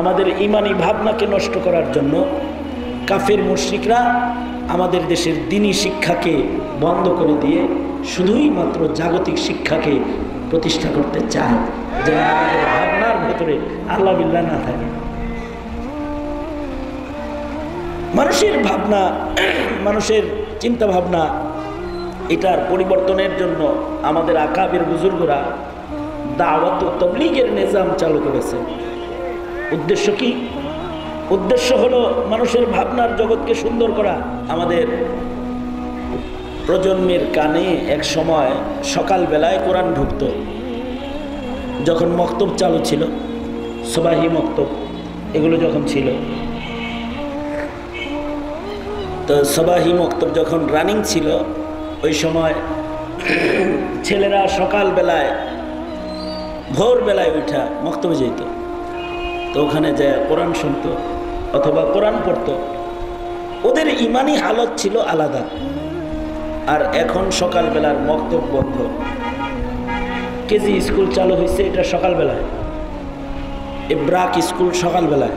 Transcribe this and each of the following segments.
আমাদের ইমানি ভাবনাকে নষ্ট করার জন্য কাফের মুশরিকরা আমাদের দেশের দ্বীনি শিক্ষাকে বন্ধ করে দিয়ে শুধুই মাত্র জাগতিক শিক্ষাকে প্রতিষ্ঠা করতে চায়, যেন আমাদের ভাবনার ভেতরে আল্লাহ বিল্লাহ না থাকে। মানুষের ভাবনা, মানুষের চিন্তা ভাবনা, এটার পরিবর্তনের জন্য আমাদের আকাবের বুজুর্গরা দাওয়াত ও তাবলীগের নিজাম চালু করেছে। উদ্দেশ্য কি? উদ্দেশ্য হলো মানুষের ভাবনার জগৎকে সুন্দর করা। আমাদের প্রজন্মের কানে এক সময় সকালবেলায় কোরআন ঢুকতো, যখন মক্তব চালু ছিল, সবাহি মক্তব এগুলো যখন ছিল, তো সবাহি মক্তব যখন রানিং ছিল, ওই সময় ছেলেরা সকালবেলায় ভোরবেলায় উঠা মক্তবে যেত, তো ওখানে যায় কোরআন শুনতো অথবা কোরআন পড়তো। ওদের ইমানি হালত ছিল আলাদা। আর এখন সকালবেলার মক্তব বন্ধ। কেজি স্কুল চালু হয়েছে, এটা সকালবেলায়। এ ব্রাক স্কুল সকালবেলায়।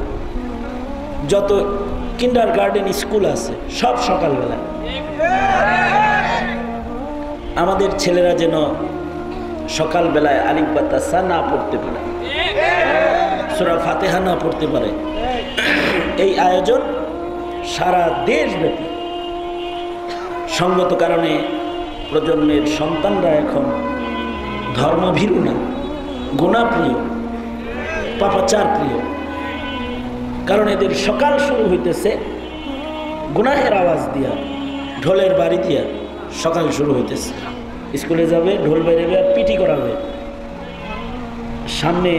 যত কিন্ডার গার্ডেন স্কুল আছে সব সকালবেলায়। আমাদের ছেলেরা যেন সকালবেলায় আলিফ বা তাসা না পড়তে পারে, সূরা ফাতিহা না পড়তে পারে, এই আয়োজন সারা দেশব্যাপী। সঙ্গত কারণে প্রজন্মের সন্তানরা এখন ধর্মভীরু না, গুণাপ্রিয়, পাপাচার প্রিয়। কারণ এদের সকাল শুরু হইতেছে গুনাহের আওয়াজ দিয়া, ঢোলের বাড়ি দিয়া সকাল শুরু হইতেছে। স্কুলে যাবে, ঢোল বেরোবে আর পিটি করাবে। সামনে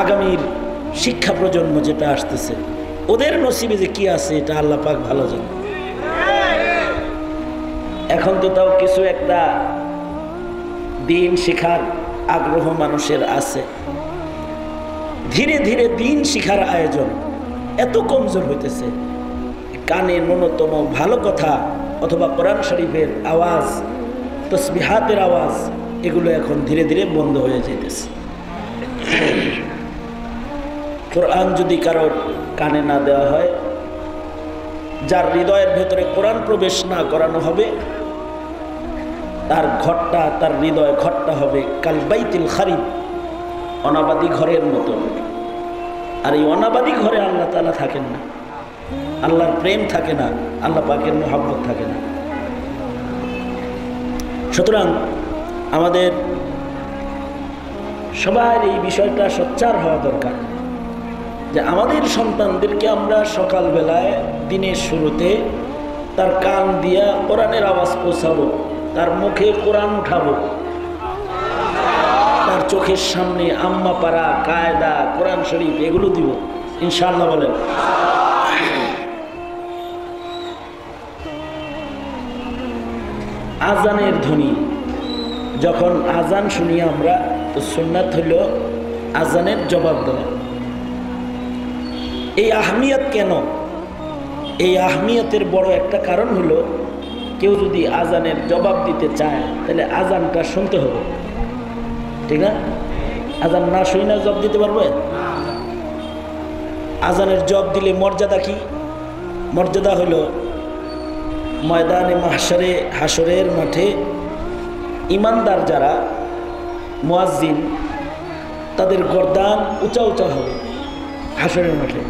আগামীর শিক্ষা প্রজন্ম যেটা আসতেছে, ওদের নসিবে যে কি আছে এটা আল্লাহ পাক ভালো জানে। এখন তো তাও কিছু একটা দিন শেখার আগ্রহ মানুষের আছে। ধীরে ধীরে দিন শিখার আয়োজন এত কমজোর হইতেছে, কানে ন্যূনতম ভালো কথা অথবা কোরআন শরীফের আওয়াজ, তসবিহাতের আওয়াজ, এগুলো এখন ধীরে ধীরে বন্ধ হয়ে যেতেছে। কোরআন যদি কারোর কানে না দেওয়া হয়, যার হৃদয়ের ভেতরে কোরআন প্রবেশ না করানো হবে, তার ঘরটা, তার হৃদয় ঘরটা হবে কাল বাইতুল খারিব, অনাবাদী ঘরের মতো। আর এই অনাবাদী ঘরে আল্লাহ তাআলা থাকেন না, আল্লাহর প্রেম থাকে না, আল্লাহ পাকের মুহাব্বত থাকে না। সুতরাং আমাদের সবার এই বিষয়টা সোচ্চার হওয়া দরকার যে আমাদের সন্তানদেরকে আমরা সকালবেলায় দিনের শুরুতে তার কান দিয়া কোরআনের আওয়াজ পৌঁছাবো, তার মুখে কোরআন উঠাবো, তার চোখের সামনে আম্মা পারা, কায়দা, কোরআন শরীফ এগুলো দিব ইনশাআল্লাহ। বলেন আজানের ধ্বনি, যখন আজান শুনি আমরা, তো সুন্নাত হলো আজানের জবাব দেওয়া। এই আহমিয়ত কেন? এই আহমিয়তের বড় একটা কারণ হলো, কেউ যদি আজানের জবাব দিতে চায় তাহলে আজানটা শুনতে হবে, ঠিক না? আজান না শুনে না জবাব দিতে পারবে? আজানের জবাব দিলে মর্যাদা কি? মর্যাদা হলো ময়দানে মাহশারে, হাসরের মাঠে ইমানদার যারা মুয়াজ্জিন, তাদের গর্দান উঁচা উঁচা হবে হাসরের মাঠে।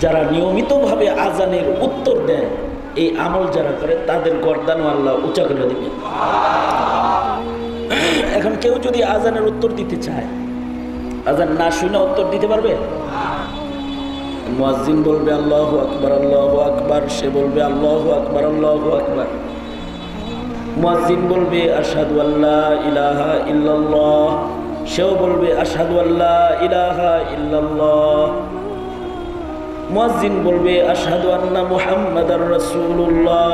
যারা নিয়মিতভাবে আজানের উত্তর দেয়, এই আমল যারা করে, তাদের গর্দানও আল্লাহ উঁচা করে দেবে। এখন কেউ যদি আজানের উত্তর দিতে চায়, আজান না শুনে উত্তর দিতে পারবে? মুয়াজ্জিন বলবে আল্লাহু আকবার, আল্লাহু আকবার, সে বলবে আল্লাহু আকবার, আল্লাহু আকবার। মুয়াজ্জিন বলবে আশহাদু আল্লা ইলাহা ইল্লাল্লাহ, সেও বলবে আশহাদু আল্লা ইলাহা ইল্লাল্লাহ। মুয়াজ্জিন বলবে আশহাদু আন্না মুহাম্মাদার রাসূলুল্লাহ,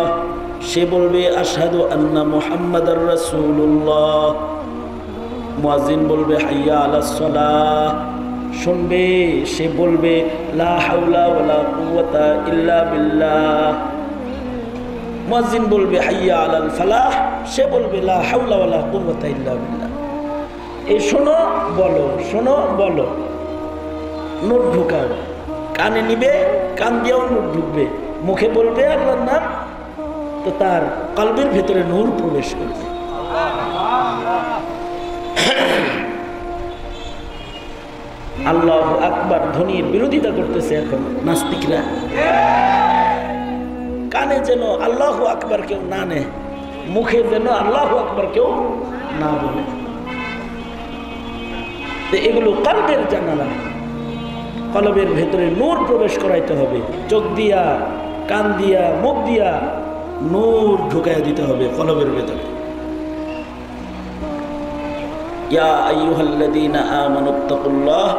সে বলবে আশহাদু আন্না মুহাম্মাদার রাসূলুল্লাহ। মুয়াজ্জিন বলবে হাইয়া আলাস সালাহ, শুনবে, সে বলবে লা হাওলা ওয়ালা কুওয়াতা ইল্লা বিল্লাহ। মুয়াজ্জিন বলবে হাইয়া আলাল ফালাহ, সে বলবে লা হাওলা ওয়ালা কুওয়াতা ইল্লা বিল্লাহ। এই শোনো বলো, শোনো বলো, নূর ঢুকাবে, কানে নিবে, কান দিয়েও নূর ঢুকবে, মুখে বলবে আল্লাহর নাম, তো তার কলবের ভেতরে নূর প্রবেশ করবে। আল্লাহু আকবার ধ্বনির বিরোধিতা করতেছে এখন নাস্তিকরা। কানে যেন আল্লাহু আকবার কেউ না নেয়, মুখে যেন আল্লাহু আকবার কেউ না বলে। এগুলো কলবের জানালা, কলবের ভেতরে নূর প্রবেশ করাইতে হবে। চোখ দিয়া, কান দিয়া, মুখ দিয়া নূর ঢুকাইয়া দিতে হবে কলবের ভেতরে। ইয়া আইয়ুহাল্লাযীনা আমানুত্তাকুল্লাহ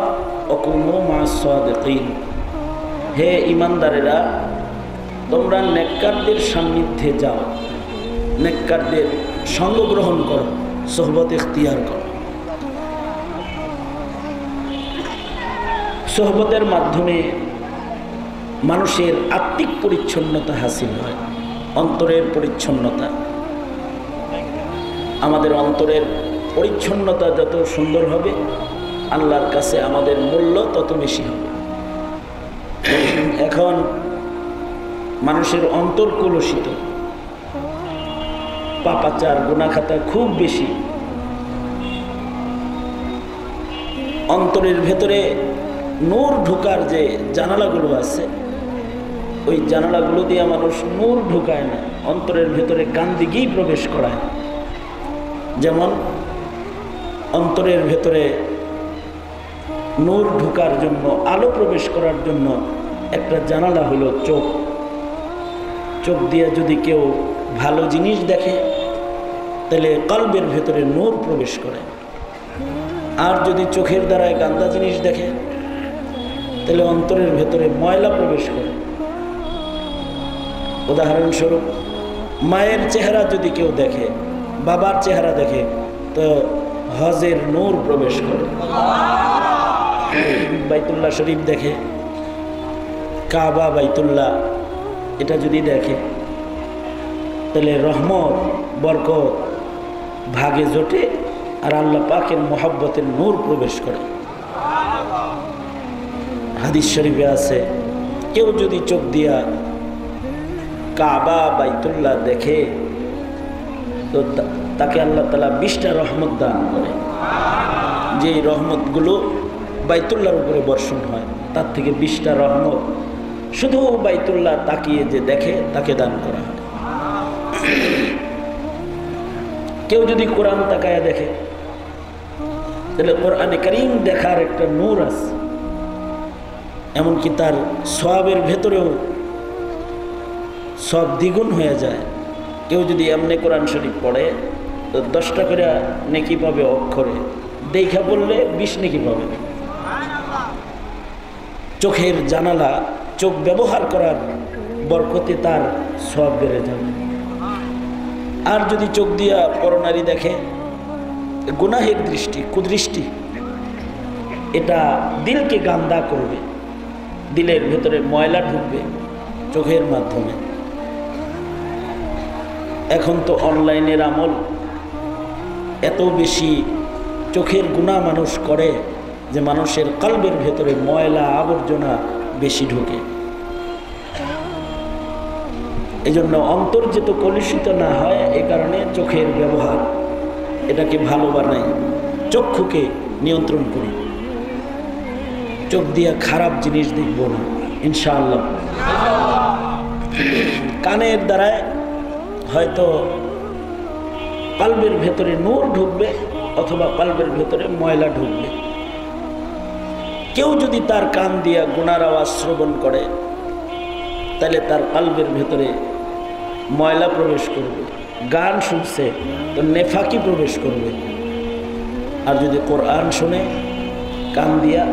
ওয়া কুনু মা'আস সাদিকিন, হে ঈমানদারেরা তোমরা নেককারদের সান্নিধ্যে যাও, নেককারদের সঙ্গ গ্রহণ করো, সোহবত ইখতিয়ার করো। সোহবতের মাধ্যমে মানুষের আত্মিক পরিচ্ছন্নতা হাসিল হয়, অন্তরের পরিচ্ছন্নতা। আমাদের অন্তরের পরিচ্ছন্নতা যত সুন্দর হবে, আল্লাহর কাছে আমাদের মূল্য তত বেশি হবে। এখন মানুষের অন্তর কলুষিত, পাপাচার গুনাহখাতা খুব বেশি। অন্তরের ভেতরে নূর ঢোকার যে জানালাগুলো আছে, ওই জানালাগুলো দিয়ে মানুষ নূর ঢুকায় না, অন্তরের ভেতরে কান দিকেই প্রবেশ করায়। যেমন অন্তরের ভেতরে নূর ঢুকার জন্য, আলো প্রবেশ করার জন্য একটা জানালা হলো চোখ। চোখ দিয়ে যদি কেউ ভালো জিনিস দেখে তাহলে কলবের ভেতরে নূর প্রবেশ করে। আর যদি চোখের দ্বারায় গান্দা জিনিস দেখে তাহলে অন্তরের ভেতরে ময়লা প্রবেশ করে। উদাহরণস্বরূপ মায়ের চেহারা যদি কেউ দেখে, বাবার চেহারা দেখে, তো হজের নূর প্রবেশ করে। বাইতুল্লাহ শরীফ দেখে, কাবা বাইতুল্লাহ এটা যদি দেখে তাহলে রহমত বরকত ভাগে জোটে আর আল্লাহ পাকের মহব্বতের নূর প্রবেশ করে। হাদিস শরীফে আছে, কেউ যদি চোখ দিয়া কাবা বাইতুল্লাহ দেখে তো তাকে আল্লাহ তাআলা 20টা রহমত দান করে। যে রহমতগুলো বাইতুল্লাহর উপরে বর্ষণ হয়, তার থেকে 20টা রহমত শুধু বাইতুল্লাহ তাকিয়ে যে দেখে তাকে দান করা হয়। কেউ যদি কোরআন তাকায়া দেখে তাহলে কোরআনে কারীম দেখার একটা নূর আছে, এমনকি তার সওয়াবের ভেতরেও সব দ্বিগুণ হয়ে যায়। কেউ যদি এমনি কোরআন শরীফ পড়ে তো 10টা করে নেকি পাবে অক্ষরে, দেখা বললে 20 নেকি পাবে। চোখের জানালা, চোখ ব্যবহার করার বরকতে তার সওয়াব বেড়ে যাবে। আর যদি চোখ দিয়া পরনারী দেখে, গুনাহের দৃষ্টি, কুদৃষ্টি, এটা দিলকে গান্দা করবে, দিলের ভেতরে ময়লা ঢুকবে চোখের মাধ্যমে। এখন তো অনলাইনের আমল, এত বেশি চোখের গুনাহ মানুষ করে যে মানুষের কলবের ভেতরে ময়লা আবর্জনা বেশি ঢোকে। এই জন্য অন্তর যেত কলুষিত না হয়, এ কারণে চোখের ব্যবহার এটাকে ভালো বানাই, চক্ষুকে নিয়ন্ত্রণ করি। চোখ দিয়া খারাপ জিনিস দেখব না ইনশাআল্লাহ। কানের দ্বারায় হয়তো কলবের ভেতরে নূর ঢুকবে অথবা কলবের ভেতরে ময়লা ঢুকবে। কেউ যদি তার কান দিয়া গুনার আওয়াজ শ্রবণ করে তাহলে তার কলবের ভেতরে ময়লা প্রবেশ করবে। গান শুনছে তো নেফাকি প্রবেশ করবে। আর যদি কোরআন শুনে কান দিয়া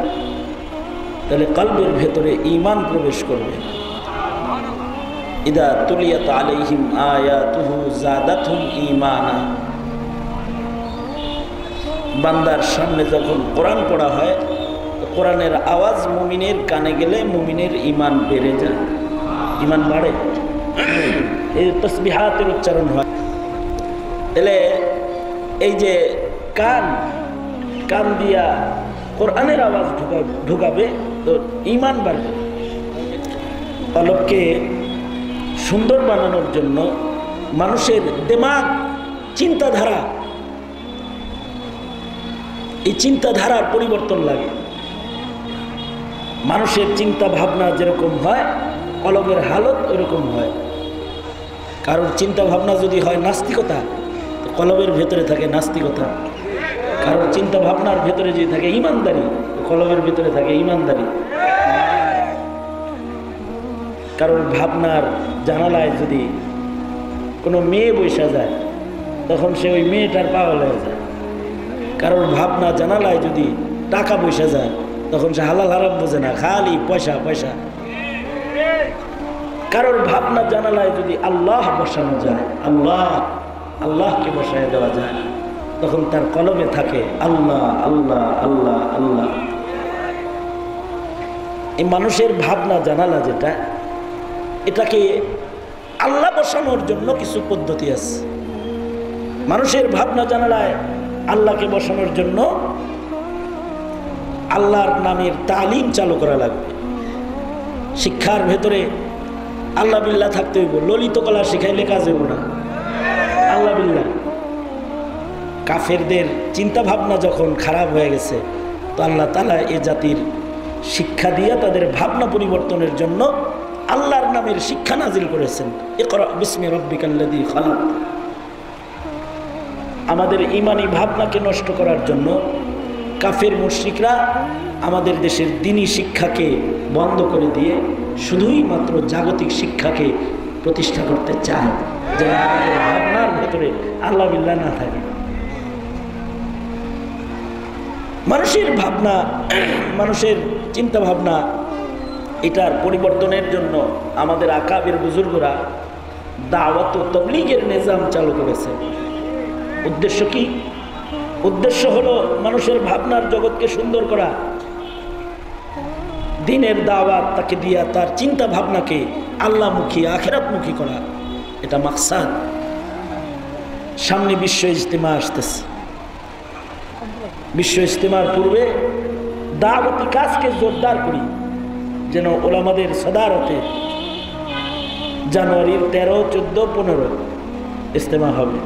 তাহলে কলবের ভেতরে ঈমান প্রবেশ করবে। ইদা তুলিয়াত আলাইহিম আয়াতুহু যাদাতহুম ঈমানা, বান্দার সামনে যখন কোরআন পড়া হয়, কোরআনের আওয়াজ মুমিনের কানে গেলে মুমিনের ঈমান বেড়ে যায়, ঈমান বাড়ে। এই তাসবিহাতের উচ্চারণ হয়। তাহলে এই যে কান দিয়া কোরআনের আওয়াজ ঢুকাবে তো ঈমান বাড়বে। কলবকে সুন্দর বানানোর জন্য মানুষের দিমাগ, চিন্তাধারা, এই চিন্তাধারার পরিবর্তন লাগে। মানুষের চিন্তা ভাবনা যেরকম হয়, কলবের হালত ওইরকম হয়। কারোর চিন্তা ভাবনা যদি হয় নাস্তিকতা, তো কলবের ভেতরে থাকে নাস্তিকতা। কারোর চিন্তা ভাবনার ভেতরে যদি থাকে ইমানদারি, কলবের ভেতরে থাকে ইমানদারি। কারোর ভাবনার জানালায় যদি কোনো মেয়ে বসে যায়, তখন সে ওই মেয়েটার পাগল হয়ে যায়। কারোর ভাবনা জানালায় যদি টাকা বসে যায়, তখন সে হালাল হারাম বোঝে না, খালি পয়সা পয়সা। কারোর ভাবনা জানালায় যদি আল্লাহ বসানো যায়, আল্লাহকে বসায় দেওয়া যায়, তখন তার কলবে থাকে আল্লাহ আল্লাহ আল্লাহ আল্লাহ। এই মানুষের ভাবনা জানালা যেটা, এটাকে আল্লাহ বসানোর জন্য কিছু পদ্ধতি আছে। মানুষের ভাবনা জানালায় আল্লাহকে বসানোর জন্য আল্লাহর নামের তালিম চালু করা লাগবে। শিক্ষার ভেতরে আল্লাহ বিল্লাহ থাকতে হইব। ললিত কলা শিখাইলে কাজ হইব না। আল্লাহ বিল্লাহ। কাফেরদের চিন্তা ভাবনা যখন খারাপ হয়ে গেছে, তো আল্লাহ তাআলা এ জাতির শিক্ষা দিয়ে তাদের ভাবনা পরিবর্তনের জন্য আল্লাহর নামের শিক্ষা নাজিল করেছেন। ইকরা বিসমি রাব্বিকাল্লাযী খালাক। আমাদের ঈমানি ভাবনাকে নষ্ট করার জন্য কাফের মুশরিকরা আমাদের দেশের দ্বীনি শিক্ষাকে বন্ধ করে দিয়ে শুধুই মাত্র জাগতিক শিক্ষাকে প্রতিষ্ঠা করতে চায়, যেন আমাদের ভাবনার ভেতরে আল্লাহ বিল্লাহ না থাকে। মানুষের ভাবনা, মানুষের চিন্তা ভাবনা, এটার পরিবর্তনের জন্য আমাদের আকাবের বুজুর্গরা দাওয়াত ও তাবলীগের নিজাম চালু করেছে। উদ্দেশ্য কি? উদ্দেশ্য হলো মানুষের ভাবনার জগৎকে সুন্দর করা, দ্বীনের দাওয়াত তাকে দিয়া তার চিন্তা ভাবনাকে আল্লাহমুখী, আখিরাতমুখী করা, এটা মাকসাদ। সামনে বিশ্ব ইজতিমা আসতেছে। বিশ্ব ইজতিমার পূর্বে দাওয়াতি কাজকে জোরদার করি, যেন ওলামাদের সদারতে জানুয়ারির 13, 14, 15 ইজতিমা হবে।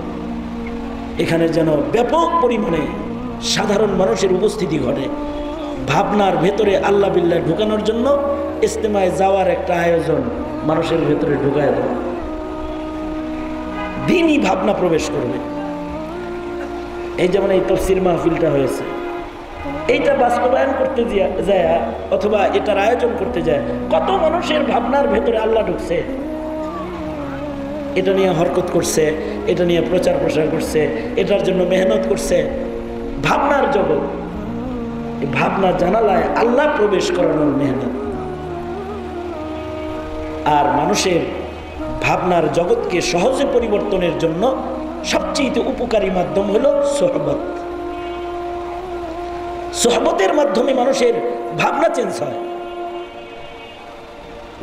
এখানে যেন ব্যাপক পরিমাণে সাধারণ মানুষের উপস্থিতি ঘটে। ভাবনার ভেতরে আল্লাহ বিল্লাহ ঢুকানোর জন্য ইজতিমায় যাওয়ার একটা আয়োজন মানুষের ভেতরে ঢুকায় দেয়। দ্বীনি ভাবনা প্রবেশ করবে। এই যেমন এই তাফসীর মাহফিলটা হয়েছে, এইটা বাস্তবায়ন করতে যায় অথবা এটার আয়োজন করতে যায়, কত মানুষের ভাবনার ভেতরে আল্লাহ ঢুকছে। এটা নিয়ে হরকত করছে, এটা নিয়ে প্রচার প্রসার করছে, এটার জন্য মেহনত করছে। ভাবনার জগৎ, এই ভাবনা জানালায় আল্লাহ প্রবেশ করানোর মেহনত। আর মানুষের ভাবনার জগৎকে সহজে পরিবর্তনের জন্য সবচেয়ে উপকারী মাধ্যম হলো সোহবত। সোহবতের মাধ্যমে মানুষের ভাবনা চেঞ্জ হয়।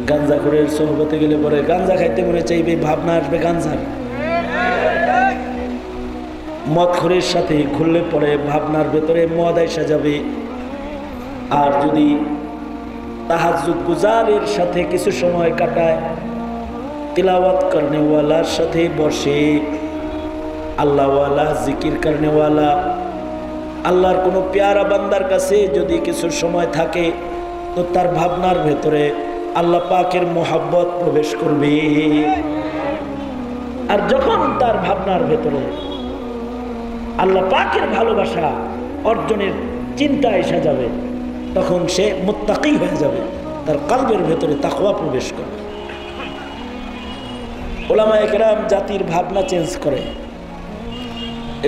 গাঞ্জাখোরের সোহবতে গেলে পরে গাঞ্জা খাইতে মনে চাইবে, ভাবনা আসবে গাঞ্জার। মদখোরের সাথে খুললে পরে ভাবনার ভেতরে মদ আইসা যাবে। আর যদি তাহাজ্জুদ গুজারের সাথে কিছু সময় কাটায়, তিলাওয়াত করনেওয়ালার সাথে বসে, আল্লাহওয়ালা, জিকির করনেওয়ালা, আল্লাহর কোনো প্যারা বান্দার কাছে যদি কিছু সময় থাকে, তো তার ভাবনার ভেতরে আল্লাহ পাকের মোহাব্বত প্রবেশ করবে। আর যখন তার ভাবনার ভেতরে আল্লাহ পাকের ভালোবাসা অর্জনের চিন্তা এসে যাবে, তখন সে মুত্তাকি হয়ে যাবে, তার কলবের ভেতরে তাকওয়া প্রবেশ করবে। উলামায়ে কেরাম জাতির ভাবনা চেঞ্জ করে।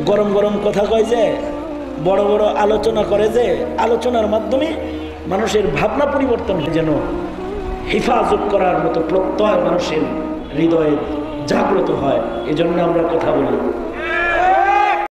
গরম গরম কথা কয় যে, বড় বড় আলোচনা করে যে, আলোচনার মাধ্যমে মানুষের ভাবনা পরিবর্তন যেন হেফাজত করার মতো প্রত্যয় মানুষের হৃদয়ে জাগ্রত হয়, এজন্য আমরা কথা বলি।